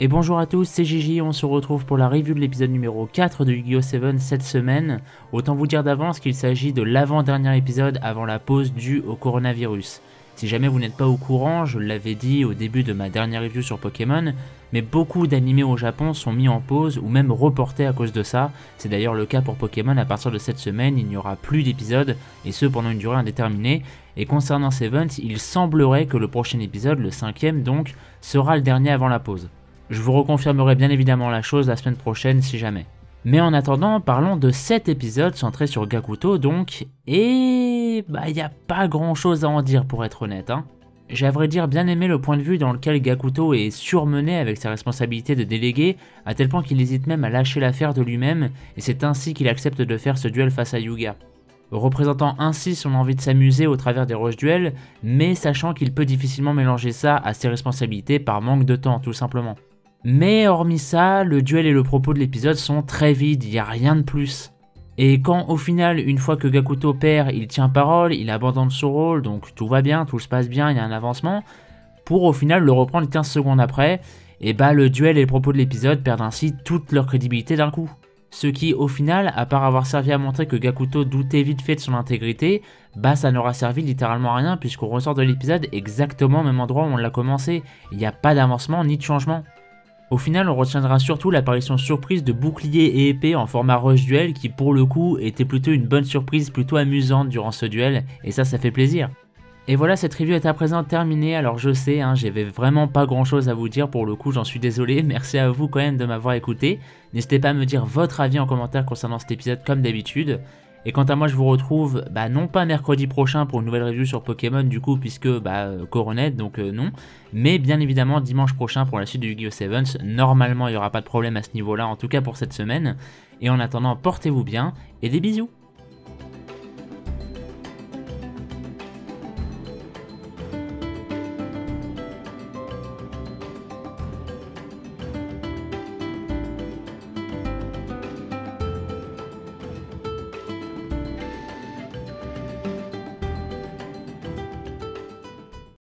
Et bonjour à tous, c'est Gigi, on se retrouve pour la review de l'épisode numéro 4 de Yu-Gi-Oh! 7 cette semaine. Autant vous dire d'avance qu'il s'agit de l'avant-dernier épisode avant la pause due au coronavirus. Si jamais vous n'êtes pas au courant, je l'avais dit au début de ma dernière review sur Pokémon, mais beaucoup d'animés au Japon sont mis en pause ou même reportés à cause de ça. C'est d'ailleurs le cas pour Pokémon, à partir de cette semaine, il n'y aura plus d'épisodes, et ce pendant une durée indéterminée. Et concernant Seventh, il semblerait que le prochain épisode, le 5ème donc, sera le dernier avant la pause. Je vous reconfirmerai bien évidemment la chose la semaine prochaine si jamais. Mais en attendant, parlons de cet épisode centré sur Gakuto donc, et y a pas grand chose à en dire pour être honnête. J'ai à vrai dire bien aimé le point de vue dans lequel Gakuto est surmené avec sa responsabilité de délégué, à tel point qu'il hésite même à lâcher l'affaire de lui-même, et c'est ainsi qu'il accepte de faire ce duel face à Yuga. Représentant ainsi son envie de s'amuser au travers des rush duels, mais sachant qu'il peut difficilement mélanger ça à ses responsabilités par manque de temps tout simplement. Mais hormis ça, le duel et le propos de l'épisode sont très vides, il n'y a rien de plus. Et quand au final, une fois que Gakuto perd, il tient parole, il abandonne son rôle, donc tout va bien, tout se passe bien, il y a un avancement, pour au final le reprendre 15 secondes après, et le duel et le propos de l'épisode perdent ainsi toute leur crédibilité d'un coup. Ce qui au final, à part avoir servi à montrer que Gakuto doutait vite fait de son intégrité, ça n'aura servi littéralement à rien puisqu'on ressort de l'épisode exactement au même endroit où on l'a commencé, il n'y a pas d'avancement ni de changement. Au final, on retiendra surtout l'apparition surprise de bouclier et épée en format rush duel qui pour le coup était plutôt une bonne surprise, plutôt amusante durant ce duel, et ça fait plaisir. Et voilà, cette review est à présent terminée, alors je sais, j'avais vraiment pas grand chose à vous dire pour le coup, j'en suis désolé, merci à vous quand même de m'avoir écouté. N'hésitez pas à me dire votre avis en commentaire concernant cet épisode comme d'habitude. Et quant à moi, je vous retrouve non pas mercredi prochain pour une nouvelle review sur Pokémon du coup puisque Coronet donc non, mais bien évidemment dimanche prochain pour la suite de Yu-Gi-Oh! 7. Normalement il n'y aura pas de problème à ce niveau là en tout cas pour cette semaine. Et en attendant portez-vous bien et des bisous.